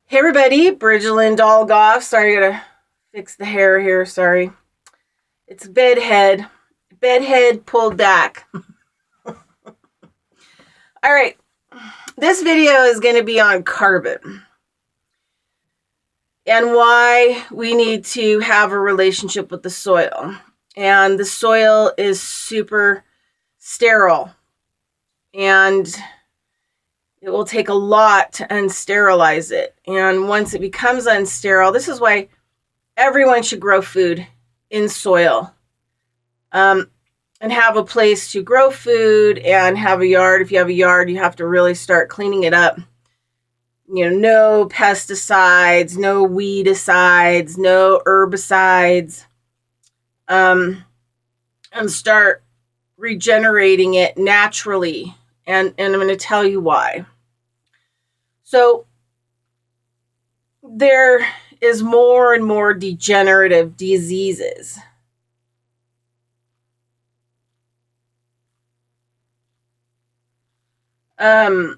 Hey everybody, Bridgette Dolgoff. Sorry, I gotta fix the hair here. Sorry. It's bedhead. Bedhead pulled back. Alright, this video is going to be on carbon and why we need to have a relationship with the soil. And the soil is super sterile, and it will take a lot to unsterilize it. And once it becomes unsterile, this is why everyone should grow food in soil, and have a place to grow food and have a yard. If you have a yard, you have to really start cleaning it up. No pesticides, no weedicides, no herbicides, and start regenerating it naturally. And I'm going to tell you why. So there is more and more degenerative diseases. Okay,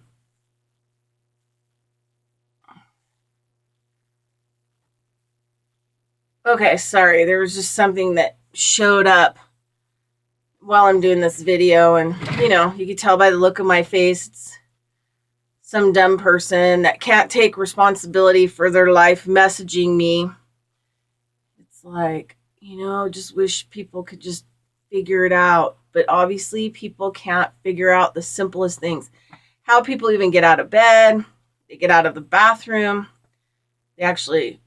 sorry. There was just something that showed up while I'm doing this video, and you can tell by the look of my face, it's some dumb person that can't take responsibility for their life messaging me. It's like, just wish people could just figure it out. But obviously people can't figure out the simplest things. How people even get out of bed, they get out of the bathroom, they actually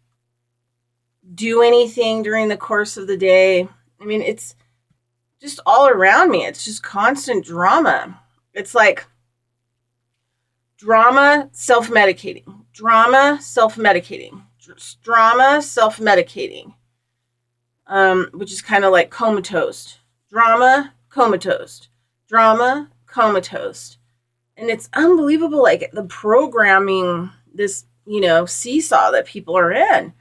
do anything during the course of the day. I mean, it's just all around me. It's just constant drama. It's like drama self-medicating, drama self-medicating, drama self-medicating, which is kind of like comatose. Drama, comatose, drama, comatose. And it's unbelievable, like the programming, this, seesaw that people are in,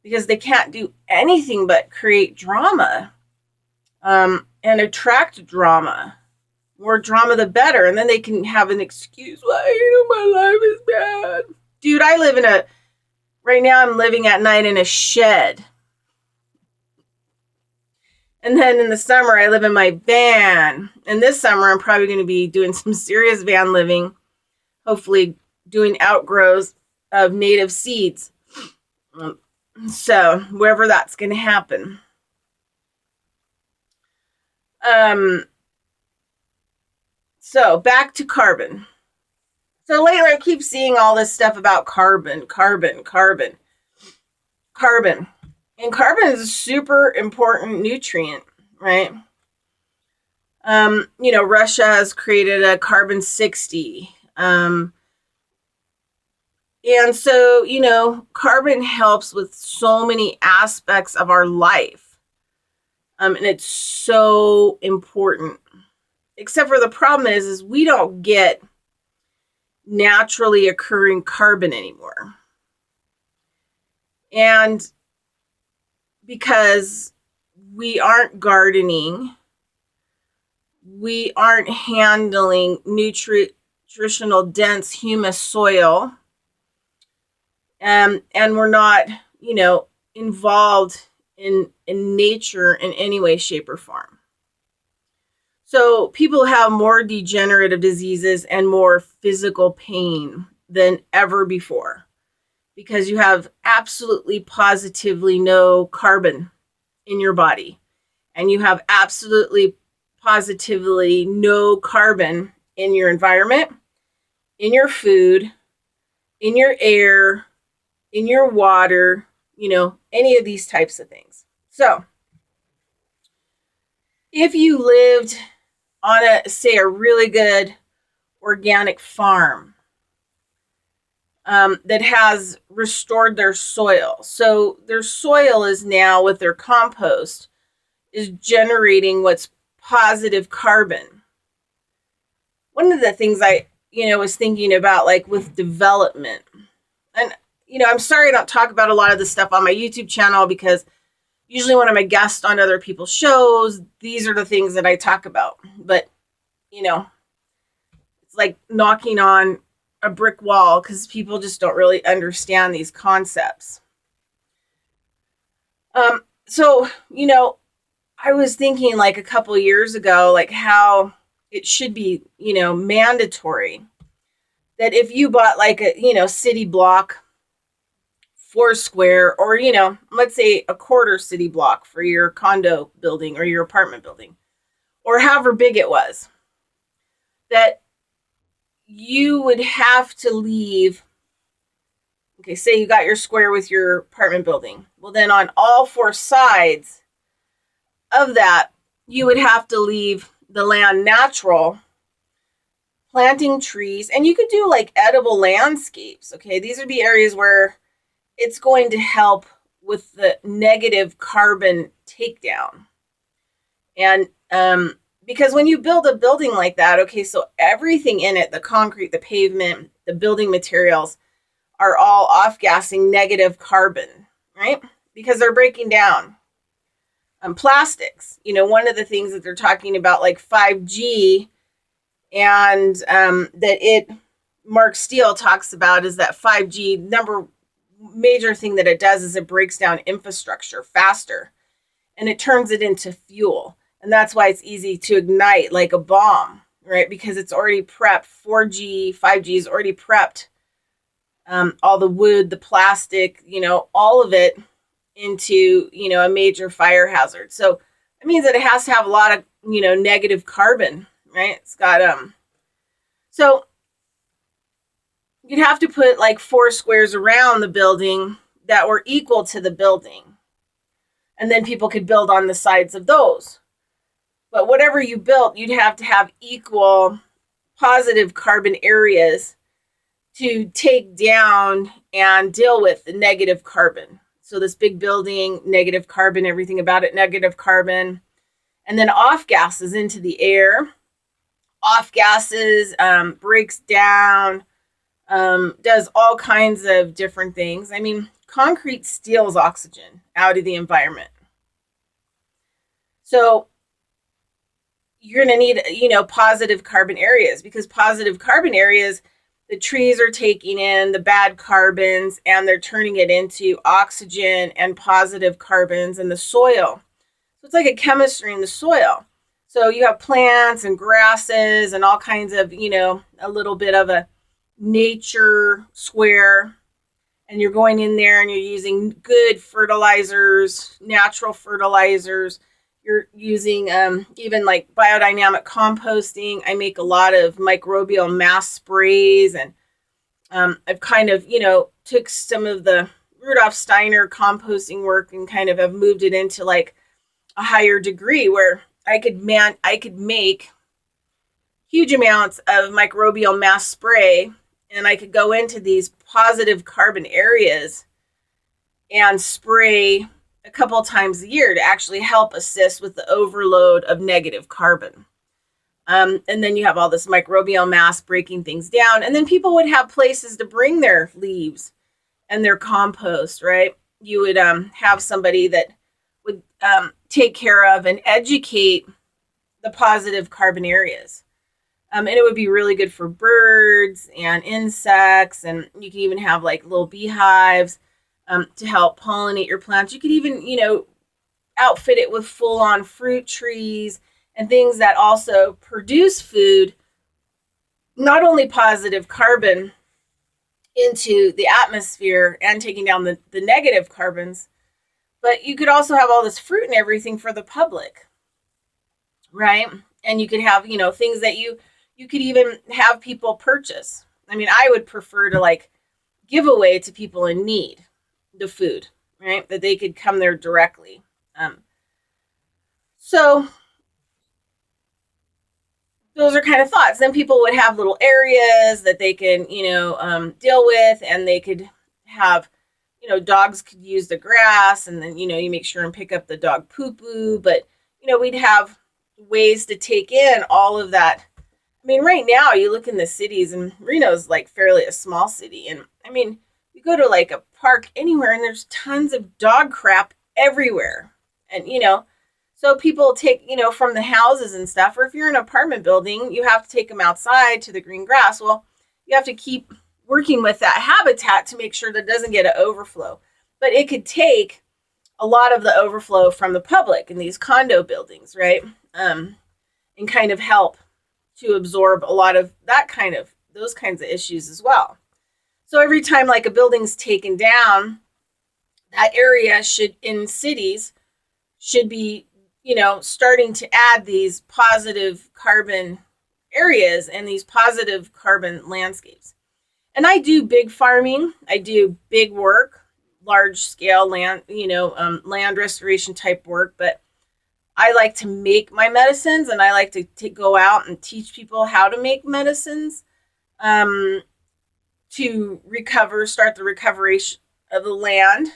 because they can't do anything but create drama, and attract drama. More drama, the better. And then they can have an excuse why, my life is bad. Dude, right now I'm living at night in a shed. And then in the summer, I live in my van. And this summer, I'm probably going to be doing some serious van living, hopefully doing outgrowths of native seeds. So wherever that's going to happen. So back to carbon. So lately I keep seeing all this stuff about carbon. And carbon is a super important nutrient, right? Russia has created a carbon 60. And so, carbon helps with so many aspects of our life. And it's so important. Except for the problem is we don't get naturally occurring carbon anymore. And because we aren't gardening, we aren't handling nutritional dense humus soil, and we're not, involved in nature in any way, shape, or form. So people have more degenerative diseases and more physical pain than ever before, because you have absolutely positively no carbon in your body, and you have absolutely positively no carbon in your environment, in your food, in your air, in your water, any of these types of things. So if you lived on a really good organic farm, that has restored their soil. So their soil is now, with their compost, is generating what's positive carbon. One of the things I, was thinking about, like with development, and, I'm sorry I don't talk about a lot of this stuff on my YouTube channel, because usually when I'm a guest on other people's shows, these are the things that I talk about. But, it's like knocking on a brick wall because people just don't really understand these concepts. So, I was thinking like a couple of years ago, like how it should be, mandatory that if you bought like a, city block, 4 square, or, let's say a quarter city block for your condo building or your apartment building, or however big it was, that you would have to leave. Okay, say you got your square with your apartment building. Well, then on all 4 sides of that, you would have to leave the land natural, planting trees, and you could do like edible landscapes. Okay, these would be areas where it's going to help with the negative carbon takedown. And because when you build a building like that, okay, so everything in it, the concrete, the pavement, the building materials, are all off-gassing negative carbon, right? Because they're breaking down. Plastics, one of the things that they're talking about, like 5G, and Mark Steele talks about is that 5G, major thing that it does is it breaks down infrastructure faster, and it turns it into fuel. And that's why it's easy to ignite like a bomb, right? Because it's already prepped. 4G, 5G is already prepped. All the wood, the plastic, all of it into, a major fire hazard. So it means that it has to have a lot of, negative carbon, right? It's got, so you'd have to put like 4 squares around the building that were equal to the building. And then people could build on the sides of those. But whatever you built, you'd have to have equal positive carbon areas to take down and deal with the negative carbon. So this big building, negative carbon, everything about it, negative carbon. And then off gases into the air. Off gases, breaks down, does all kinds of different things. I mean, concrete steals oxygen out of the environment. So you're going to need, positive carbon areas, because positive carbon areas, the trees are taking in the bad carbons and they're turning it into oxygen and positive carbons in the soil. So it's like a chemistry in the soil. So you have plants and grasses and all kinds of, a little bit of a nature square. And you're going in there and you're using good fertilizers, natural fertilizers. You're using even like biodynamic composting. I make a lot of microbial mass sprays, and I've kind of, took some of the Rudolf Steiner composting work and kind of have moved it into like a higher degree where I could make huge amounts of microbial mass spray, and I could go into these positive carbon areas and spray a couple of times a year to actually help assist with the overload of negative carbon. And then you have all this microbial mass breaking things down. And then people would have places to bring their leaves and their compost, right? You would have somebody that would take care of and educate the positive carbon areas. And it would be really good for birds and insects. And you can even have like little beehives to help pollinate your plants. You could even, outfit it with full-on fruit trees and things that also produce food, not only positive carbon into the atmosphere and taking down the negative carbons, but you could also have all this fruit and everything for the public, right? And you could have, things that you could even have people purchase. I mean, I would prefer to like give away to people in need the food, right? That they could come there directly. So those are kind of thoughts. Then people would have little areas that they can, deal with, and they could have, dogs could use the grass, and then, you make sure and pick up the dog poo-poo. But, we'd have ways to take in all of that. I mean, right now you look in the cities, and Reno's like fairly a small city. And I mean, you go to like a park anywhere and there's tons of dog crap everywhere. And, so people take, from the houses and stuff, or if you're in an apartment building, you have to take them outside to the green grass. Well, you have to keep working with that habitat to make sure that it doesn't get an overflow. But it could take a lot of the overflow from the public in these condo buildings, right? And kind of help to absorb a lot of those kinds of issues as well. So every time like a building's taken down, that area in cities should be, starting to add these positive carbon areas and these positive carbon landscapes. And I do big farming. I do big work, large scale land, land restoration type work. But I like to make my medicines, and I like to go out and teach people how to make medicines to start the recovery of the land,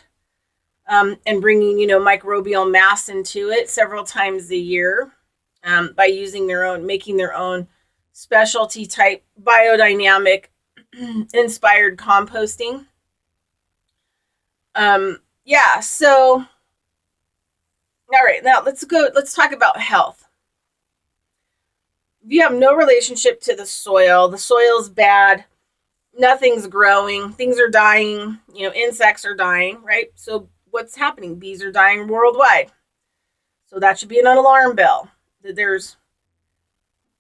and bringing, microbial mass into it several times a year, by making their own specialty type biodynamic inspired composting. So all right, now let's talk about health. If you have no relationship to the soil's bad, nothing's growing, things are dying, insects are dying, right? So what's happening? Bees are dying worldwide. So that should be an alarm bell that there's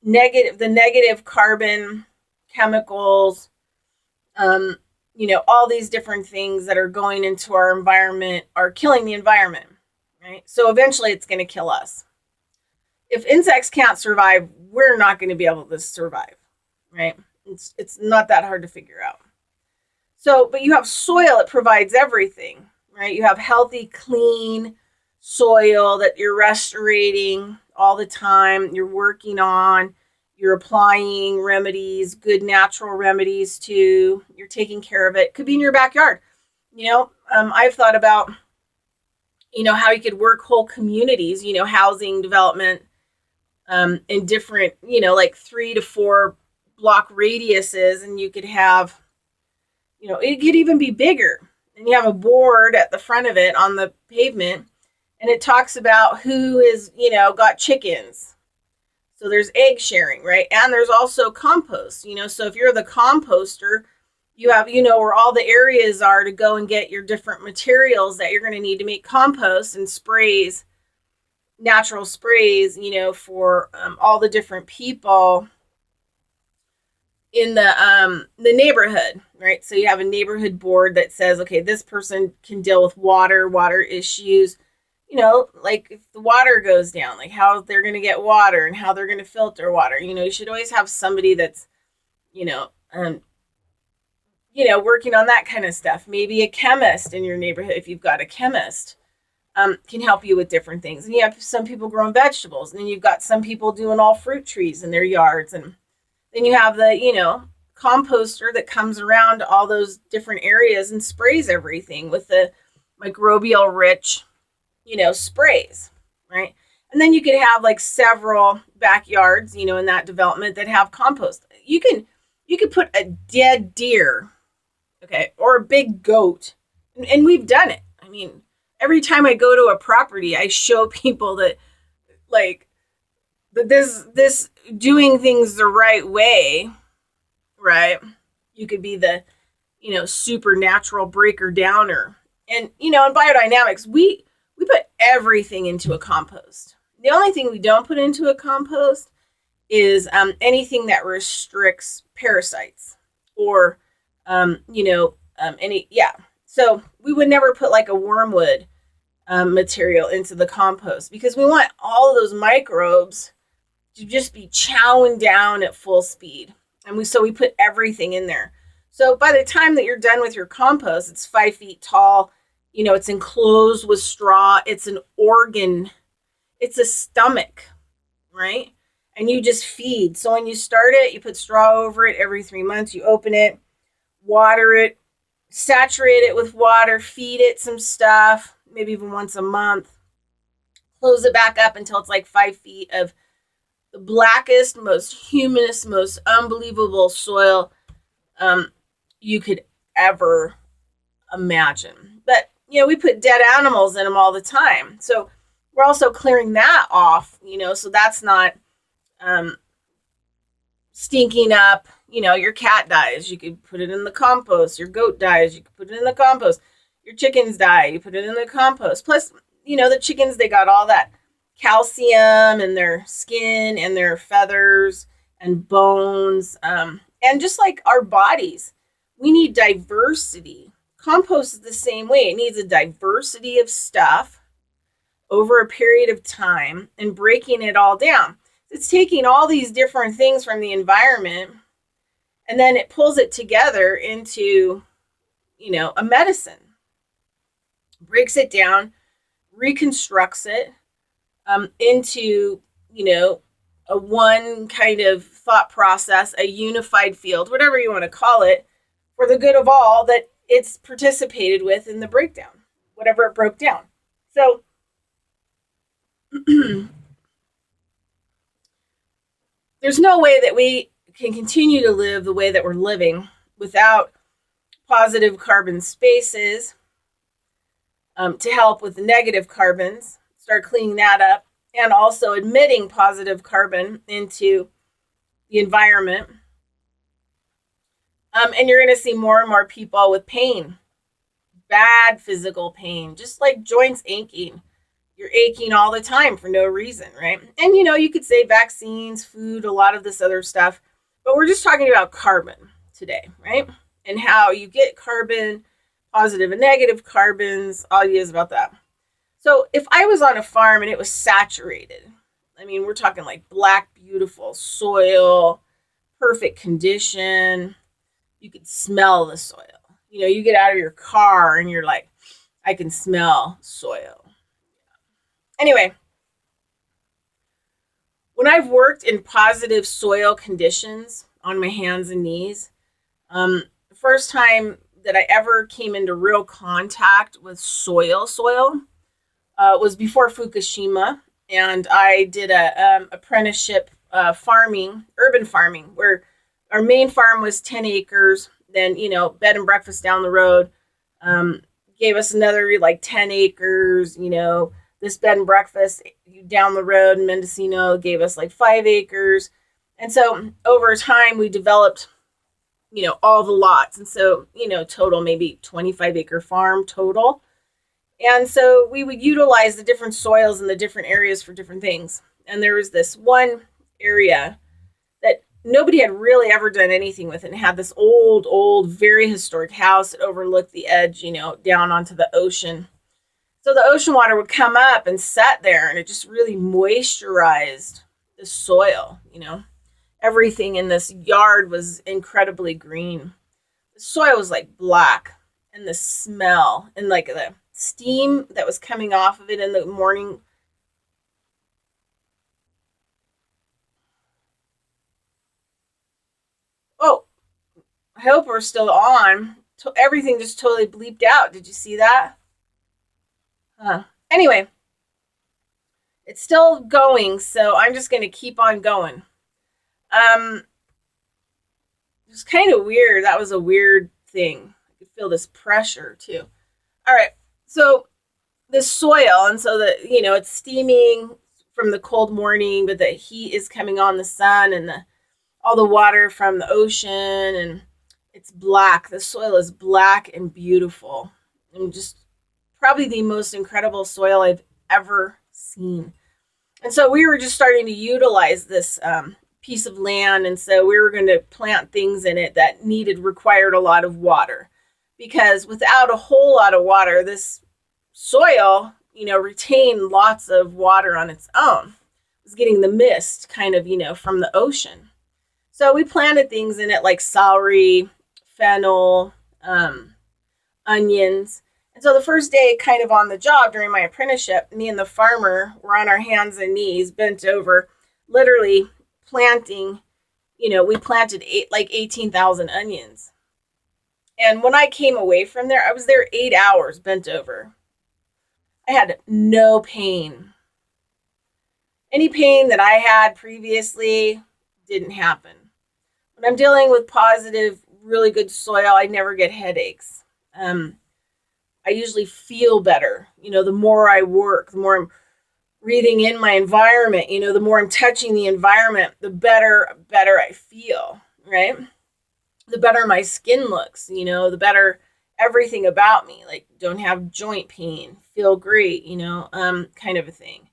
the negative carbon chemicals, all these different things that are going into our environment are killing the environment, right? So eventually it's going to kill us. If insects can't survive, we're not going to be able to survive, right? It's not that hard to figure out. So, but you have soil, it provides everything, right? You have healthy, clean soil that you're restorating all the time, you're working on, you're applying remedies, good natural remedies to, you're taking care of it. Could be in your backyard. I've thought about, how you could work whole communities, housing development, in different, like 3 to 4 block radiuses, and you could have, it could even be bigger. And you have a board at the front of it on the pavement, and it talks about who is, got chickens. So there's egg sharing, right? And there's also compost, so if you're the composter, you have, where all the areas are to go and get your different materials that you're going to need to make compost and sprays, natural sprays, for all the different people in the neighborhood, right? So you have a neighborhood board that says, okay, this person can deal with water issues, like if the water goes down, like how they're going to get water and how they're going to filter water. You should always have somebody that's, working on that kind of stuff. Maybe a chemist in your neighborhood, if you've got a chemist, can help you with different things. And you have some people growing vegetables, and then you've got some people doing all fruit trees in their yards. And then you have the, composter that comes around all those different areas and sprays everything with the microbial rich, sprays, right? And then you could have like several backyards, in that development that have compost. You could put a dead deer, okay, or a big goat, and we've done it. I mean, every time I go to a property, I show people that, like, that this doing things the right way, right? You could be the, supernatural breaker downer. And, in biodynamics, we put everything into a compost. The only thing we don't put into a compost is anything that restricts parasites or, So we would never put like a wormwood material into the compost, because we want all of those microbes to just be chowing down at full speed. And we put everything in there. So by the time that you're done with your compost, it's 5 feet tall. It's enclosed with straw. It's an organ. It's a stomach, right? And you just feed. So when you start it, you put straw over it every 3 months. You open it, water it, saturate it with water, feed it some stuff, maybe even once a month. Close it back up until it's like 5 feet of the blackest, most humanist, most unbelievable soil you could ever imagine. But, we put dead animals in them all the time. So we're also clearing that off, so that's not stinking up. Your cat dies, you could put it in the compost. Your goat dies, you could put it in the compost. Your chickens die, you put it in the compost. Plus, the chickens, they got all that calcium in their skin and their feathers and bones. And just like our bodies, we need diversity. Compost is the same way. It needs a diversity of stuff over a period of time and breaking it all down. It's taking all these different things from the environment, and then it pulls it together into, a medicine. Breaks it down, reconstructs it into, a one kind of thought process, a unified field, whatever you want to call it, for the good of all that it's participated with in the breakdown, whatever it broke down. So there's no way that we can continue to live the way that we're living without positive carbon spaces to help with the negative carbons, start cleaning that up, and also admitting positive carbon into the environment. And you're going to see more and more people with pain, bad physical pain, just like joints aching. You're aching all the time for no reason, right? And, you could say vaccines, food, a lot of this other stuff, but we're just talking about carbon today, right? And how you get carbon, positive and negative carbons, all ideas about that. So if I was on a farm and it was saturated, we're talking like black, beautiful soil, perfect condition, you could smell the soil. You get out of your car and you're like, I can smell soil. Anyway, when I've worked in positive soil conditions on my hands and knees, the first time that I ever came into real contact with soil was before Fukushima, and I did a apprenticeship urban farming, where our main farm was 10 acres. Then, bed and breakfast down the road gave us another like 10 acres. This bed and breakfast down the road in Mendocino gave us like 5 acres. And so over time we developed, all the lots. And so, total maybe 25-acre farm total. And so we would utilize the different soils in the different areas for different things. And there was this one area that nobody had really ever done anything with, and it had this old, very historic house that overlooked the edge, down onto the ocean. So the ocean water would come up and set there, and it just really moisturized the soil, Everything in this yard was incredibly green. The soil was like black, and the smell and like the steam that was coming off of it in the morning. Oh, I hope we're still on. Everything just totally bleeped out. Did you see that? Anyway, it's still going, so I'm just going to keep on going. It's kind of weird. That was a weird thing. I could feel this pressure too. All right. So the soil, and so that, it's steaming from the cold morning, but the heat is coming on the sun and all the water from the ocean, and it's black. The soil is black and beautiful, and just probably the most incredible soil I've ever seen. And so we were just starting to utilize this piece of land, and so we were going to plant things in it that required a lot of water, because without a whole lot of water, this soil, retained lots of water on its own. It was getting the mist kind of, from the ocean. So we planted things in it like celery, fennel, onions. And so the first day kind of on the job during my apprenticeship, me and the farmer were on our hands and knees, bent over, literally planting, we planted 18,000 onions. And when I came away from there, I was there 8 hours bent over. I had no pain. Any pain that I had previously didn't happen. When I'm dealing with positive, really good soil, I never get headaches. I usually feel better. The more I work, the more I'm breathing in my environment, the more I'm touching the environment, the better I feel, right? The better my skin looks, the better everything about me, like don't have joint pain, feel great, kind of a thing.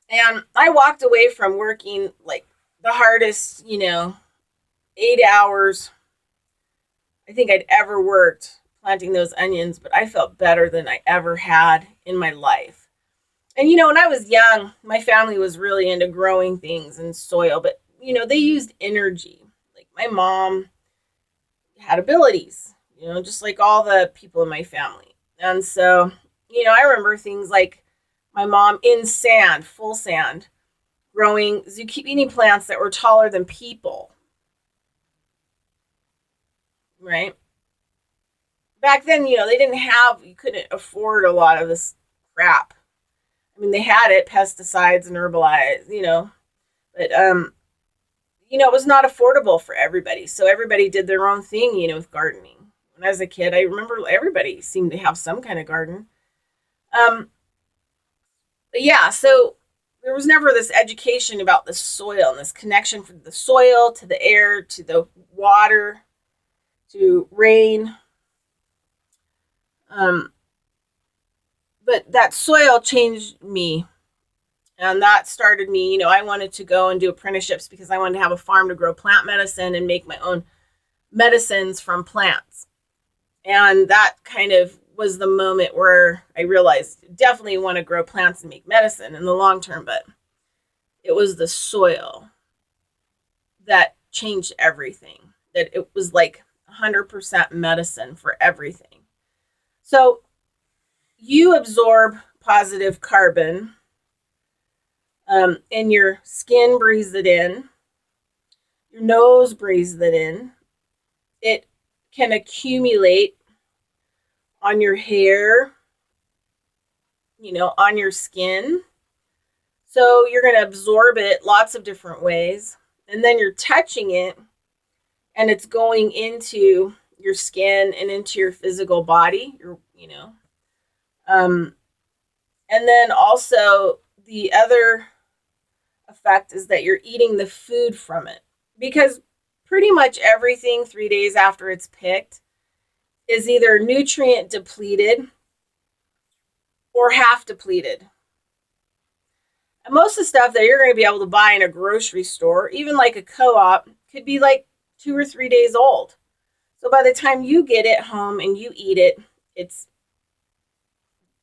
And I walked away from working like the hardest, 8 hours I think I'd ever worked planting those onions, but I felt better than I ever had in my life. And, when I was young, my family was really into growing things in soil, but, they used energy. Like my mom had abilities, just like all the people in my family. And so, I remember things like my mom in sand, full sand, growing zucchini plants that were taller than people. Right? Back then, you couldn't afford a lot of this crap. I mean, they had it, pesticides and herbicides, but, it was not affordable for everybody. So everybody did their own thing, with gardening. When I was a kid, I remember everybody seemed to have some kind of garden. But yeah, so there was never this education about the soil and this connection from the soil to the air, to the water, to rain. But that soil changed me. And that started me, I wanted to go and do apprenticeships because I wanted to have a farm to grow plant medicine and make my own medicines from plants. And that kind of was the moment where I realized I definitely want to grow plants and make medicine in the long term, but it was the soil that changed everything. That it was like 100% medicine for everything. So you absorb positive carbon, and your skin breathes it in. Your nose breathes it in. It can accumulate on your hair, on your skin. So you're going to absorb it lots of different ways. And then you're touching it, and it's going into your skin and into your physical body, and then also the other effect is that you're eating the food from it, because pretty much everything 3 days after it's picked is either nutrient depleted or half depleted. And most of the stuff that you're going to be able to buy in a grocery store, even like a co-op, could be like 2 or 3 days old. So by the time you get it home and you eat it, it's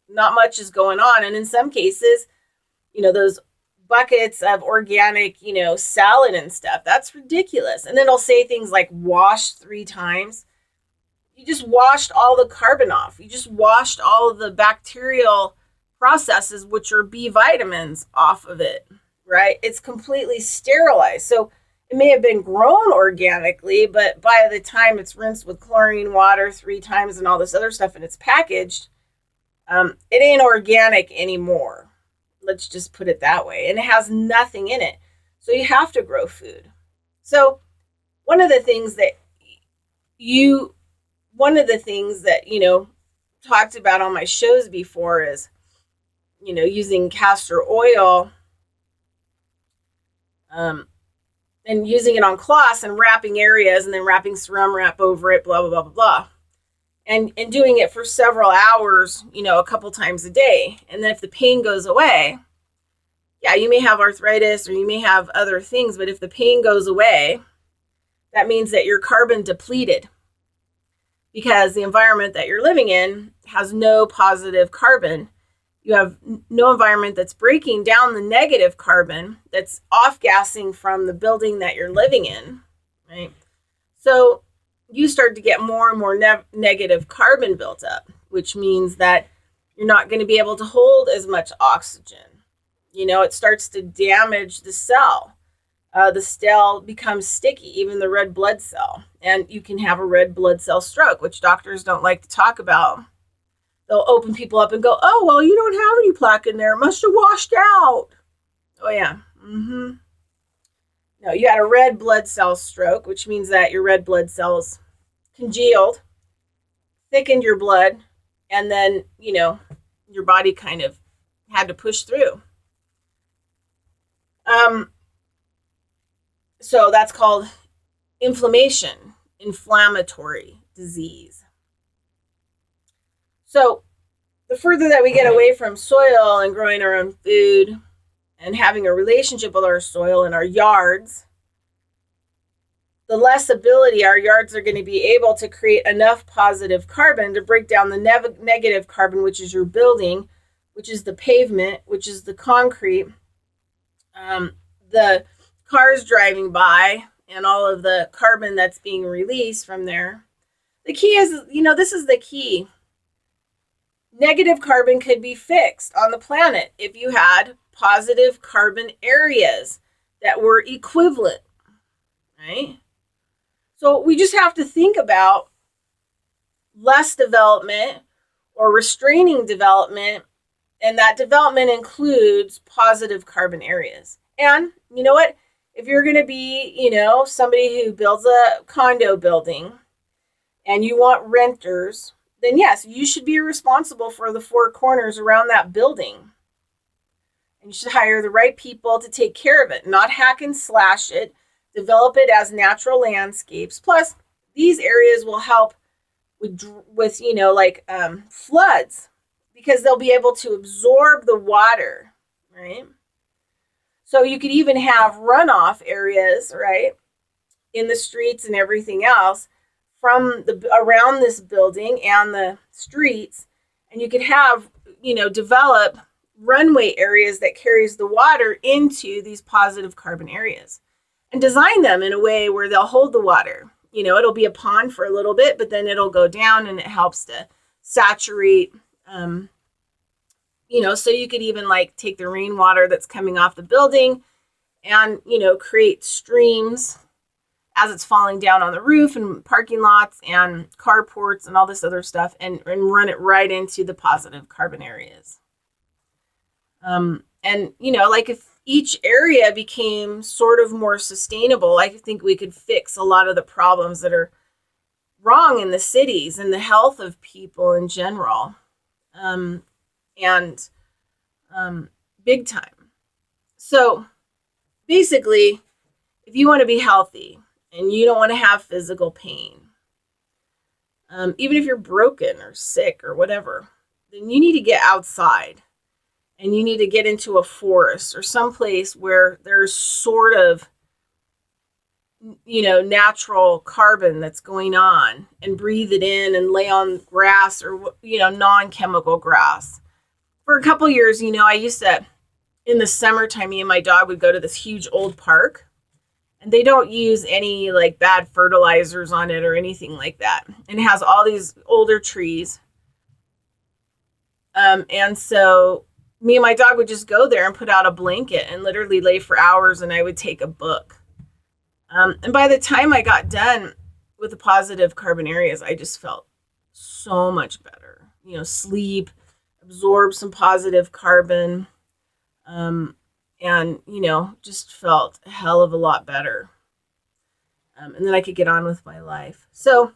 not much is going on. And in some cases, those buckets of organic, salad and stuff, that's ridiculous. And then it'll say things like washed 3 times. You just washed all the carbon off. You just washed all of the bacterial processes, which are B vitamins, off of it, right? It's completely sterilized. So it may have been grown organically, but by the time it's rinsed with chlorine water 3 times and all this other stuff and it's packaged, it ain't organic anymore. Let's just put it that way. And it has nothing in it. So you have to grow food. So one of the things that talked about on my shows before is, using castor oil, and using it on cloths and wrapping areas and then wrapping saran wrap over it, blah, blah, blah, blah, blah. And doing it for several hours, a couple times a day. And then if the pain goes away, yeah, you may have arthritis or you may have other things, but if the pain goes away, that means that you're carbon depleted, because the environment that you're living in has no positive carbon. You have no environment that's breaking down the negative carbon that's off-gassing from the building that you're living in, right? So you start to get more and more negative carbon built up, which means that you're not going to be able to hold as much oxygen. It starts to damage the cell. The cell becomes sticky, even the red blood cell. And you can have a red blood cell stroke, which doctors don't like to talk about. They'll open people up and go, oh, well, you don't have any plaque in there. It must have washed out. Oh, yeah. No, you had a red blood cell stroke, which means that your red blood cells congealed, thickened your blood, and then, your body kind of had to push through. So that's called inflammatory disease. So the further that we get away from soil and growing our own food and having a relationship with our soil and our yards, the less ability our yards are going to be able to create enough positive carbon to break down the negative carbon, which is your building, which is the pavement, which is the concrete, the cars driving by, and all of the carbon that's being released from there. The key is, this is the key. Negative carbon could be fixed on the planet if you had positive carbon areas that were equivalent, right? So we just have to think about less development or restraining development, and that development includes positive carbon areas. And you know what? If you're going to be, somebody who builds a condo building and you want renters, then yes, you should be responsible for the four corners around that building. And you should hire the right people to take care of it, not hack and slash it, develop it as natural landscapes. Plus, these areas will help with floods, because they'll be able to absorb the water, right? So you could even have runoff areas, right, in the streets and everything else from around this building and the streets, and you could have, develop runway areas that carries the water into these positive carbon areas, and design them in a way where they'll hold the water. It'll be a pond for a little bit, but then it'll go down and it helps to saturate. So you could even take the rainwater that's coming off the building and, create streams as it's falling down on the roof and parking lots and carports and all this other stuff, and run it right into the positive carbon areas. If each area became sort of more sustainable, I think we could fix a lot of the problems that are wrong in the cities and the health of people in general. Big time. So basically, if you want to be healthy and you don't want to have physical pain, even if you're broken or sick or whatever, then you need to get outside and you need to get into a forest or someplace where there's sort of, natural carbon that's going on, and breathe it in and lay on grass or, non-chemical grass. For a couple years, I used to, in the summertime, me and my dog would go to this huge old park, and they don't use any bad fertilizers on it or anything like that. And it has all these older trees. And so me and my dog would just go there and put out a blanket and literally lay for hours, and I would take a book. And by the time I got done with the positive carbon areas, I just felt so much better. Sleep, absorb some positive carbon, and, just felt a hell of a lot better. And then I could get on with my life. So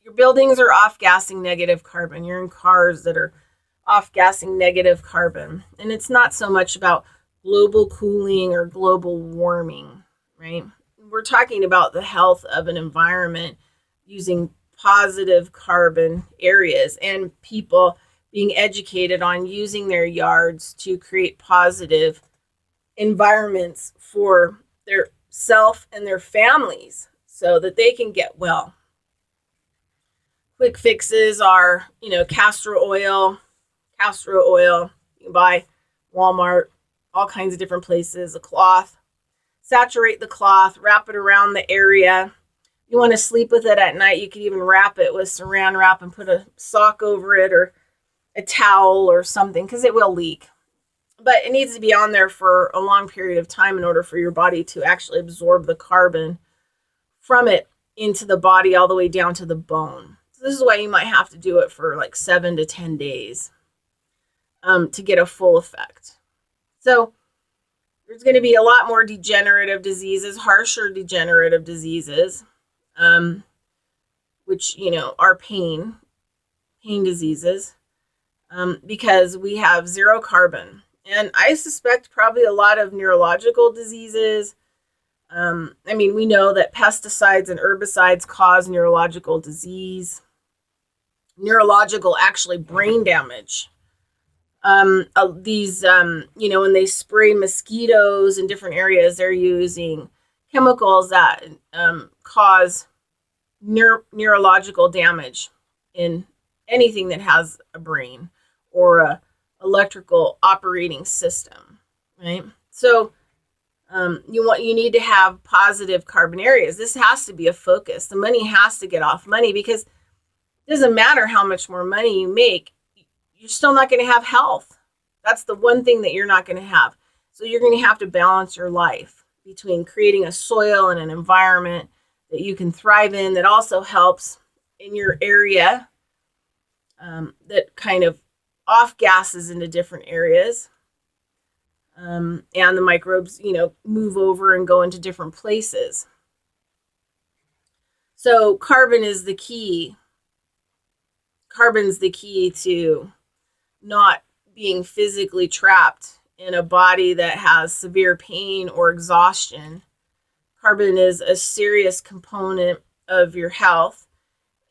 your buildings are off-gassing negative carbon. You're in cars that are off-gassing negative carbon. And it's not so much about global cooling or global warming, right? We're talking about the health of an environment using positive carbon areas, and people being educated on using their yards to create positive environments for their self and their families so that they can get well. Quick fixes are, castor oil. You can buy Walmart, all kinds of different places, a cloth. Saturate the cloth, wrap it around the area. You want to sleep with it at night, you could even wrap it with saran wrap and put a sock over it or a towel or something, because it will leak. But it needs to be on there for a long period of time in order for your body to actually absorb the carbon from it into the body all the way down to the bone. So this is why you might have to do it for 7 to 10 days to get a full effect. So there's going to be a lot more degenerative diseases, harsher degenerative diseases, which, are pain diseases. because we have zero carbon. And I suspect probably a lot of neurological diseases. We know that pesticides and herbicides cause neurological disease, neurological, actually brain damage. When they spray mosquitoes in different areas, they're using chemicals that cause neurological damage in anything that has a brain or a electrical operating system, right? So you need to have positive carbon areas. This has to be a focus. The money has to get off money, because it doesn't matter how much more money you make, you're still not going to have health. That's the one thing that you're not going to have. So you're going to have to balance your life between creating a soil and an environment that you can thrive in, that also helps in your area, that kind of off gases into different areas. And the microbes, move over and go into different places. So carbon is the key. Carbon's the key to not being physically trapped in a body that has severe pain or exhaustion. Carbon is a serious component of your health,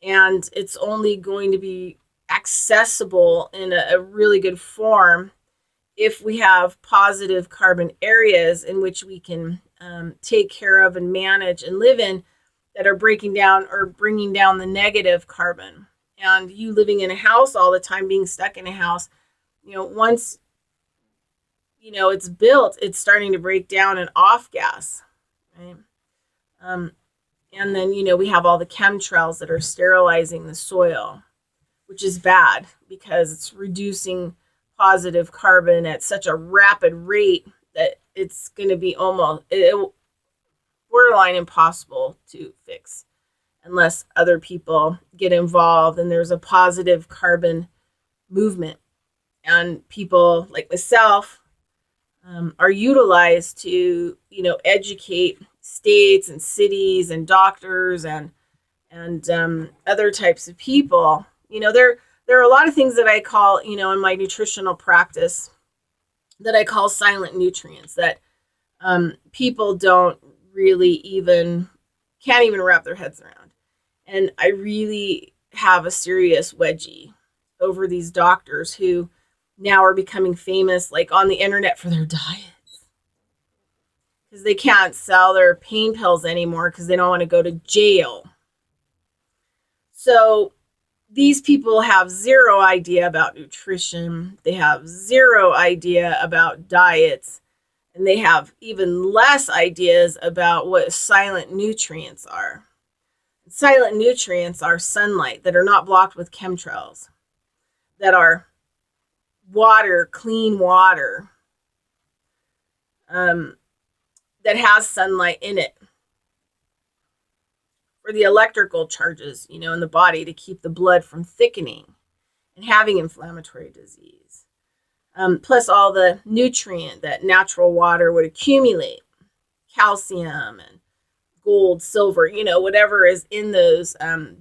and it's only going to be accessible in a really good form if we have positive carbon areas in which we can take care of and manage and live in, that are breaking down or bringing down the negative carbon. And you living in a house all the time, being stuck in a house, once, it's built, it's starting to break down an off gas, right? And then, we have all the chemtrails that are sterilizing the soil, which is bad because it's reducing positive carbon at such a rapid rate that it's going to be borderline impossible to fix unless other people get involved and there's a positive carbon movement. And people like myself are utilized to, educate states and cities and doctors and other types of people. There are a lot of things that I call, in my nutritional practice, that I call silent nutrients that people don't really can't even wrap their heads around. And I really have a serious wedgie over these doctors who now are becoming famous, like on the internet, for their diets, because they can't sell their pain pills anymore because they don't want to go to jail. So these people have zero idea about nutrition. They have zero idea about diets. And they have even less ideas about what silent nutrients are. Silent nutrients are sunlight that are not blocked with chemtrails, that are water, clean water, that has sunlight in it, for the electrical charges, in the body, to keep the blood from thickening and having inflammatory disease. Plus all the nutrient that natural water would accumulate, calcium and gold, silver, whatever is in those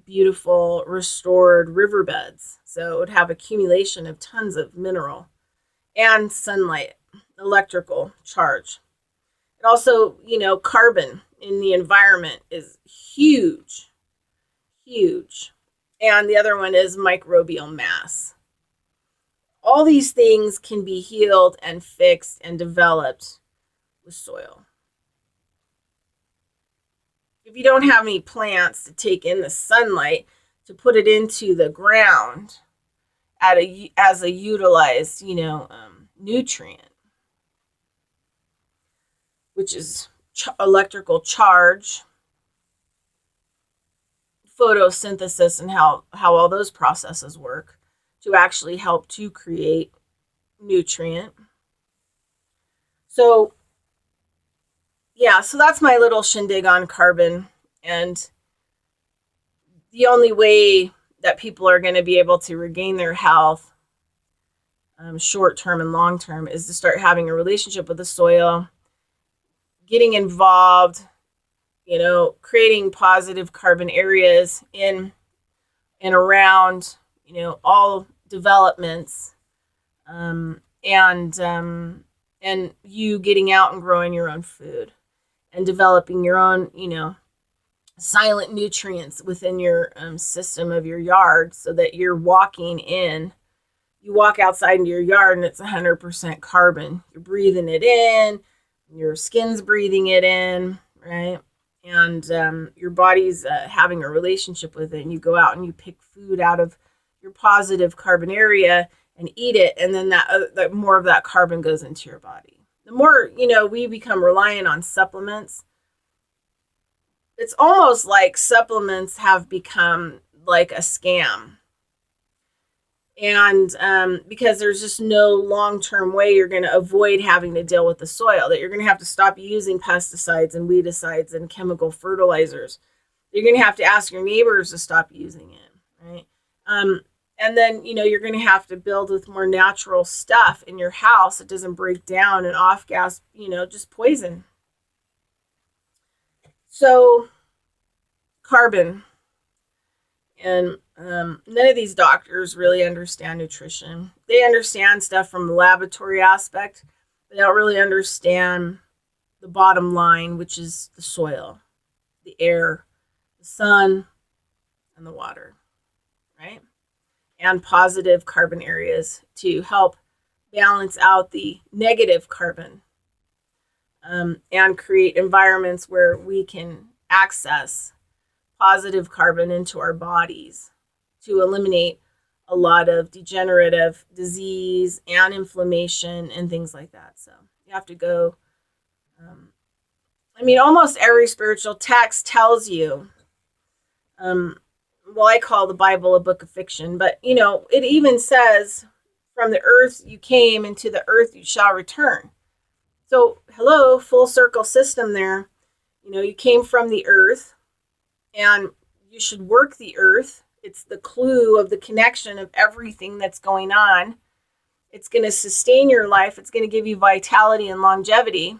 beautiful restored riverbeds. So it would have accumulation of tons of mineral and sunlight, electrical charge. It also, carbon in the environment is huge. And the other one is microbial mass. All these things can be healed and fixed and developed with soil. If you don't have any plants to take in the sunlight, to put it into the ground as a utilized, nutrient, which is electrical charge, photosynthesis, and how all those processes work to actually help to create nutrient. So that's my little shindig on carbon. And the only way that people are going to be able to regain their health, short term and long term, is to start having a relationship with the soil, getting involved, creating positive carbon areas in and around, all developments, and you getting out and growing your own food and developing your own, silent nutrients within your system of your yard, so that you're walking in. You walk outside into your yard and it's 100% carbon. You're breathing it in, your skin's breathing it in, right? And your body's having a relationship with it. And you go out and you pick food out of your positive carbon area and eat it, and then that more of that carbon goes into your body. The more, we become reliant on supplements, it's almost like supplements have become like a scam. And because there's just no long-term way you're going to avoid having to deal with the soil, that you're going to have to stop using pesticides and weedicides and chemical fertilizers. You're going to have to ask your neighbors to stop using it, right? And then, you're going to have to build with more natural stuff in your house that doesn't break down and off-gas, just poison. So, carbon. And none of these doctors really understand nutrition. They understand stuff from the laboratory aspect. They don't really understand the bottom line, which is the soil, the air, the sun, and the water, right? And positive carbon areas to help balance out the negative carbon, and create environments where we can access positive carbon into our bodies to eliminate a lot of degenerative disease and inflammation and things like that. So you have to go, almost every spiritual text tells you, I call the Bible a book of fiction, but it even says, from the earth you came, and to the earth you shall return. So hello, full circle system there. You came from the earth, and you should work the earth. It's the clue of the connection of everything that's going on. It's going to sustain your life. It's going to give you vitality and longevity,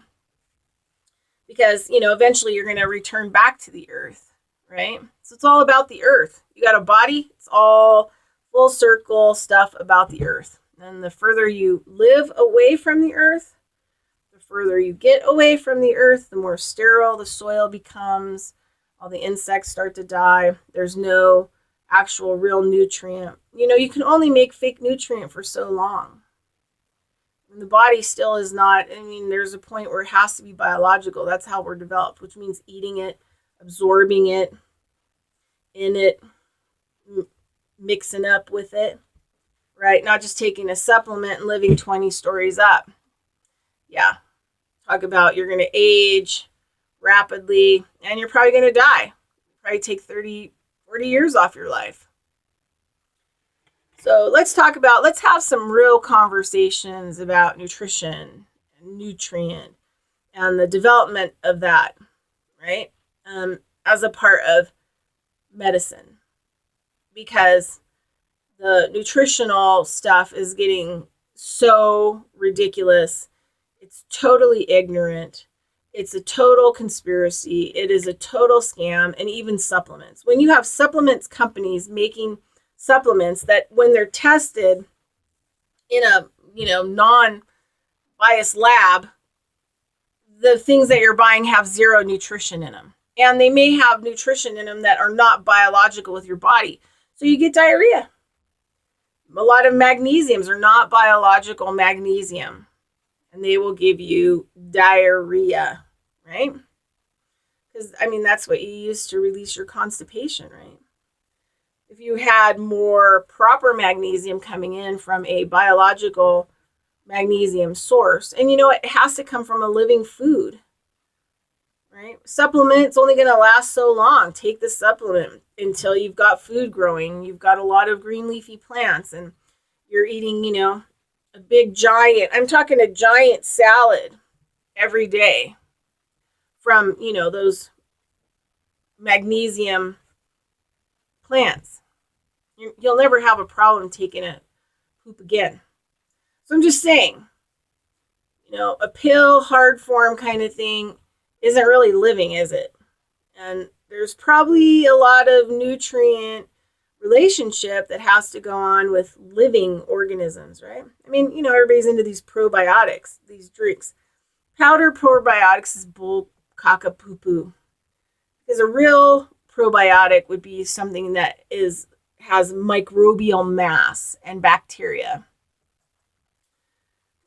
because, eventually you're going to return back to the earth, right? So it's all about the earth. You got a body. It's all full circle stuff about the earth. And the further you live away from the earth, the further you get away from the earth, the more sterile the soil becomes. All the insects start to die. There's no actual real nutrient. You can only make fake nutrient for so long. And the body still is not, there's a point where it has to be biological. That's how we're developed, which means eating it, absorbing it, in it, mixing up with it, right? Not just taking a supplement and living 20 stories up. Yeah. Talk about you're going to age rapidly, and you're probably going to die. Probably take 30, 40 years off your life. So let's have some real conversations about nutrition and nutrient and the development of that, right? As a part of medicine, because the nutritional stuff is getting so ridiculous. It's totally ignorant. It's a total conspiracy. It is a total scam. And even supplements. When you have supplements companies making supplements that, when they're tested in a non-biased lab, the things that you're buying have zero nutrition in them. And they may have nutrition in them that are not biological with your body. So you get diarrhea. A lot of magnesiums are not biological magnesium, and they will give you diarrhea, right? Because, that's what you use to release your constipation, right? If you had more proper magnesium coming in from a biological magnesium source, and it has to come from a living food, right? Supplement, it's only going to last so long. Take the supplement until you've got food growing. You've got a lot of green leafy plants, and you're eating, a big giant, I'm talking a giant salad every day from, those magnesium plants. You'll never have a problem taking a poop again. So I'm just saying, a pill, hard form kind of thing isn't really living, is it? And there's probably a lot of nutrient relationship that has to go on with living organisms, right? I mean, everybody's into these probiotics, these drinks. Powder probiotics is bull caca poo poo. Because a real probiotic would be something that has microbial mass and bacteria,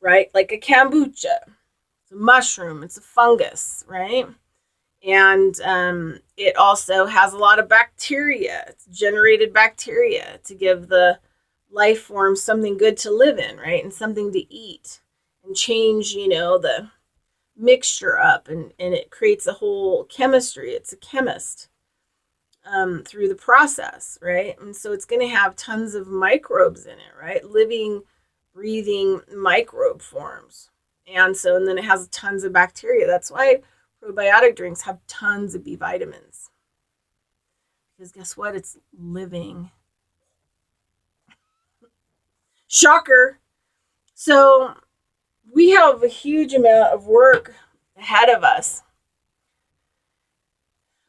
right? Like a kombucha. It's a mushroom. It's a fungus, right? And it also has a lot of bacteria. It's generated bacteria to give the life form something good to live in, right? And something to eat and change, the mixture up. And it creates a whole chemistry. It's a chemist through the process, right? And so it's going to have tons of microbes in it, right? Living, breathing microbe forms. And then it has tons of bacteria. That's why probiotic drinks have tons of B vitamins. Because guess what? It's living. Shocker. So we have a huge amount of work ahead of us.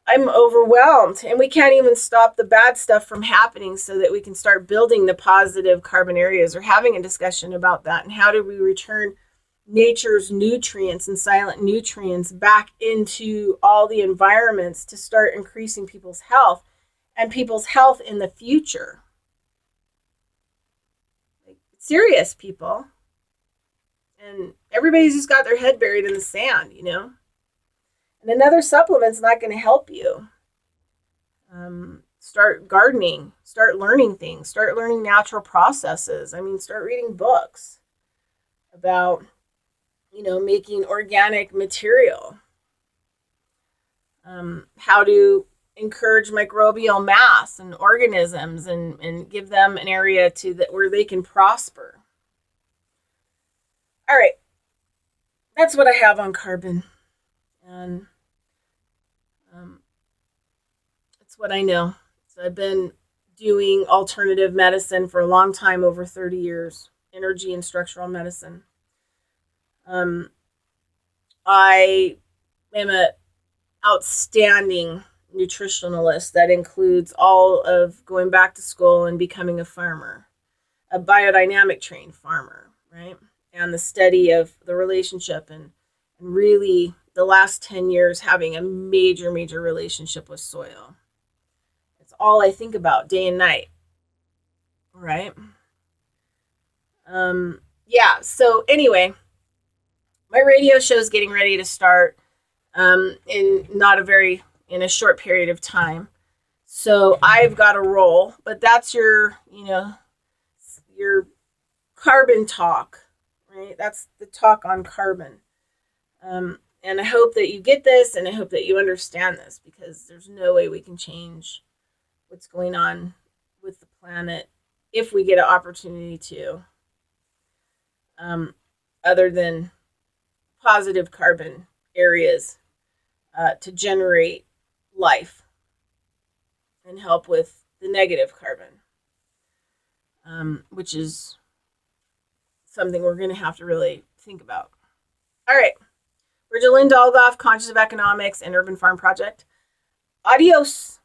I'm overwhelmed, and we can't even stop the bad stuff from happening so that we can start building the positive carbon areas, or having a discussion about that. And how do we return nature's nutrients and silent nutrients back into all the environments to start increasing people's health and people's health in the future? Like, serious, people. And everybody's just got their head buried in the sand, And another supplement's not going to help you. Start gardening. Start learning things. Start learning natural processes. Start reading books about, making organic material. How to encourage microbial mass and organisms and give them an area where they can prosper. All right. That's what I have on carbon. And it's what I know. So I've been doing alternative medicine for a long time, over 30 years, energy and structural medicine. I am an outstanding nutritionalist that includes all of going back to school and becoming a farmer, a biodynamic trained farmer, right? And the study of the relationship and really the last 10 years having a major, major relationship with soil. It's all I think about day and night, right? So anyway, my radio show is getting ready to start in a short period of time. So I've got to roll, but that's your carbon talk, right? That's the talk on carbon. And I hope that you get this, and I hope that you understand this, because there's no way we can change what's going on with the planet if we get an opportunity to, other than positive carbon areas to generate life and help with the negative carbon, which is something we're going to have to really think about. All right. Bridgette Dolgoff, Conscious of Economics and Urban Farm Project. Adios.